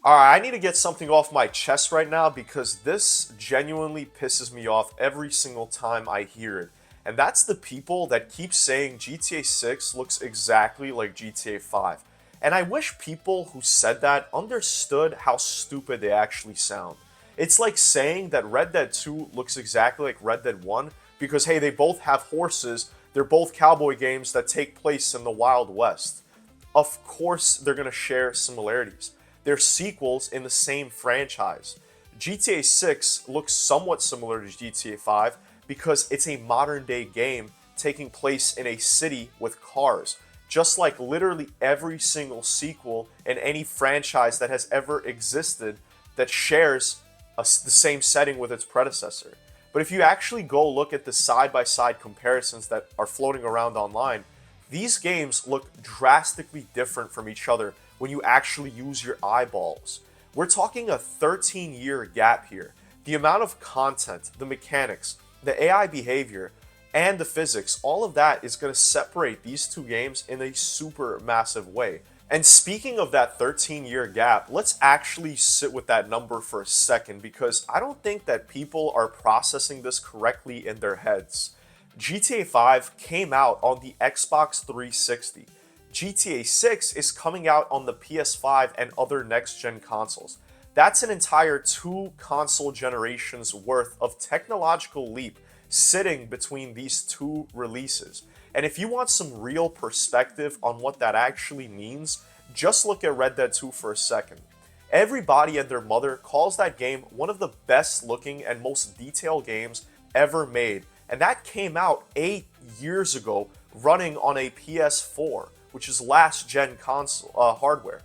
Alright, I need to get something off my chest right now because this genuinely pisses me off every single time I hear it. And that's the people that keep saying GTA 6 looks exactly like GTA 5. And I wish people who said that understood how stupid they actually sound. It's like saying that Red Dead 2 looks exactly like Red Dead 1 because hey, they both have horses, they're both cowboy games that take place in the Wild West. Of course they're going to share similarities. They're sequels in the same franchise. GTA 6 looks somewhat similar to GTA 5 because it's a modern day game taking place in a city with cars, just like literally every single sequel in any franchise that has ever existed that shares the same setting with its predecessor. But if you actually go look at the side by side comparisons that are floating around online, these games look drastically different from each other when you actually use your eyeballs. We're talking a 13-year gap here. The amount of content, the mechanics, the AI behavior, and the physics, all of that is going to separate these two games in a super massive way. And speaking of that 13-year gap, let's actually sit with that number for a second because I don't think that people are processing this correctly in their heads. GTA 5 came out on the Xbox 360. GTA 6 is coming out on the PS5 and other next gen consoles. That's an entire two console generations worth of technological leap sitting between these two releases. And if you want some real perspective on what that actually means, just look at Red Dead 2 for a second. Everybody and their mother calls that game one of the best looking and most detailed games ever made. And that came out 8 years ago running on a PS4, which is last gen console hardware.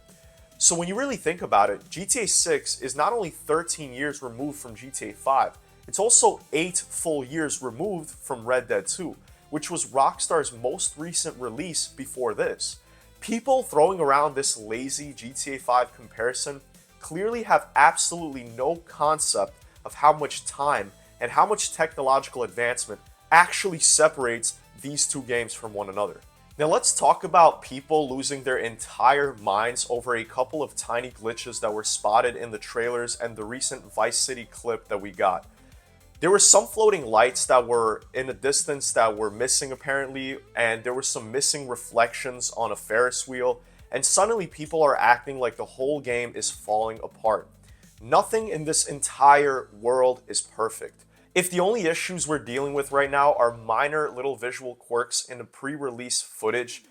So when you really think about it, GTA 6 is not only 13 years removed from GTA 5, it's also 8 full years removed from Red Dead 2, which was Rockstar's most recent release before this. People throwing around this lazy GTA 5 comparison clearly have absolutely no concept of how much time and how much technological advancement actually separates these two games from one another. Now let's talk about people losing their entire minds over a couple of tiny glitches that were spotted in the trailers and the recent Vice City clip that we got. There were some floating lights that were in the distance that were missing apparently, and there were some missing reflections on a Ferris wheel, and suddenly people are acting like the whole game is falling apart. Nothing in this entire world is perfect. If the only issues we're dealing with right now are minor little visual quirks in the pre-release footage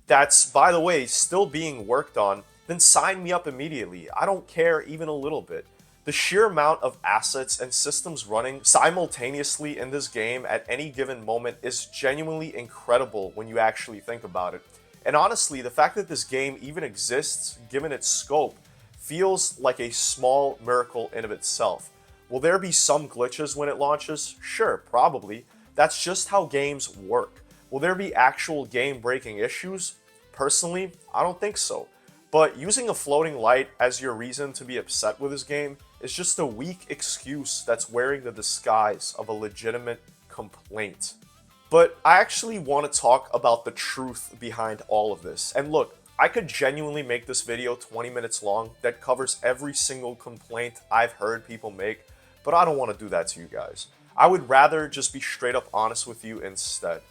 that's, by the way, still being worked on, then sign me up immediately. I don't care even a little bit. The sheer amount of assets and systems running simultaneously in this game at any given moment is genuinely incredible when you actually think about it. And honestly, the fact that this game even exists, given its scope, feels like a small miracle in of itself. Will there be some glitches when it launches? Sure, probably. That's just how games work. Will there be actual game-breaking issues? Personally, I don't think so. But using a floating light as your reason to be upset with this game is just a weak excuse that's wearing the disguise of a legitimate complaint. But I actually want to talk about the truth behind all of this. And look, I could genuinely make this video 20 minutes long that covers every single complaint I've heard people make, but I don't want to do that to you guys. I would rather just be straight up honest with you instead.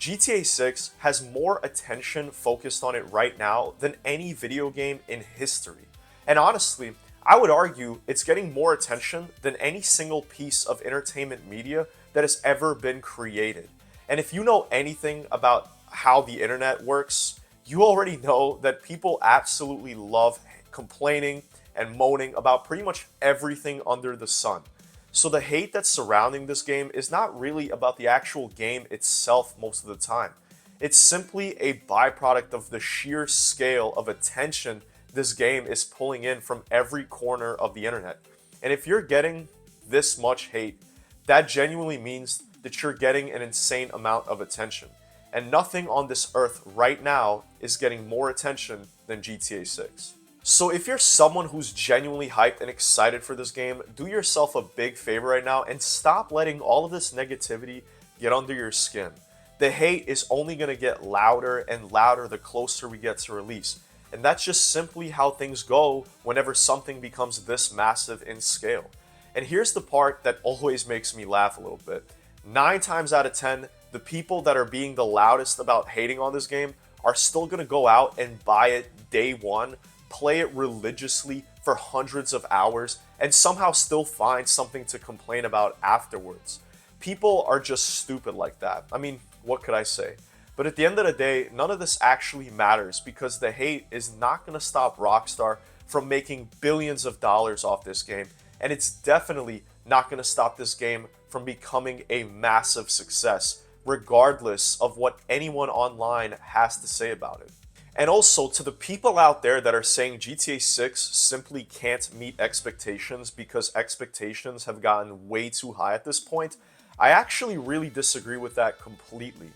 GTA 6 has more attention focused on it right now than any video game in history. And honestly, I would argue it's getting more attention than any single piece of entertainment media that has ever been created. And if you know anything about how the internet works, you already know that people absolutely love complaining and moaning about pretty much everything under the sun. So the hate that's surrounding this game is not really about the actual game itself most of the time. It's simply a byproduct of the sheer scale of attention this game is pulling in from every corner of the internet. And if you're getting this much hate, that genuinely means that you're getting an insane amount of attention. And nothing on this earth right now is getting more attention than GTA 6. So if you're someone who's genuinely hyped and excited for this game, do yourself a big favor right now and stop letting all of this negativity get under your skin. The hate is only going to get louder and louder the closer we get to release. And that's just simply how things go whenever something becomes this massive in scale. And here's the part that always makes me laugh a little bit. 9 times out of 10, the people that are being the loudest about hating on this game are still going to go out and buy it day one, play it religiously for hundreds of hours, and somehow still find something to complain about afterwards. People are just stupid like that. I mean, what could I say? But at the end of the day, none of this actually matters because the hate is not going to stop Rockstar from making billions of dollars off this game, and it's definitely not going to stop this game from becoming a massive success, regardless of what anyone online has to say about it. And also, to the people out there that are saying GTA 6 simply can't meet expectations because expectations have gotten way too high at this point, I actually really disagree with that completely.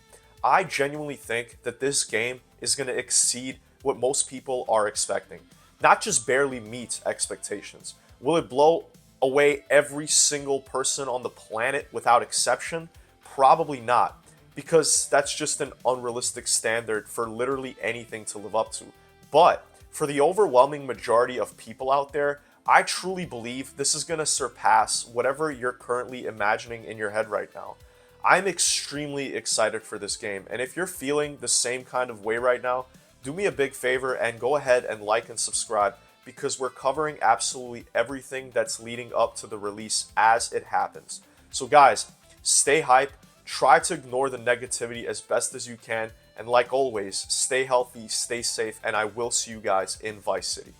I genuinely think that this game is going to exceed what most people are expecting. Not just barely meet expectations. Will it blow away every single person on the planet without exception? Probably not, because that's just an unrealistic standard for literally anything to live up to. But for the overwhelming majority of people out there, I truly believe this is going to surpass whatever you're currently imagining in your head right now. I'm extremely excited for this game, and if you're feeling the same kind of way right now, do me a big favor and go ahead and like and subscribe, because we're covering absolutely everything that's leading up to the release as it happens. So guys, stay hype, try to ignore the negativity as best as you can, and like always, stay healthy, stay safe, and I will see you guys in Vice City.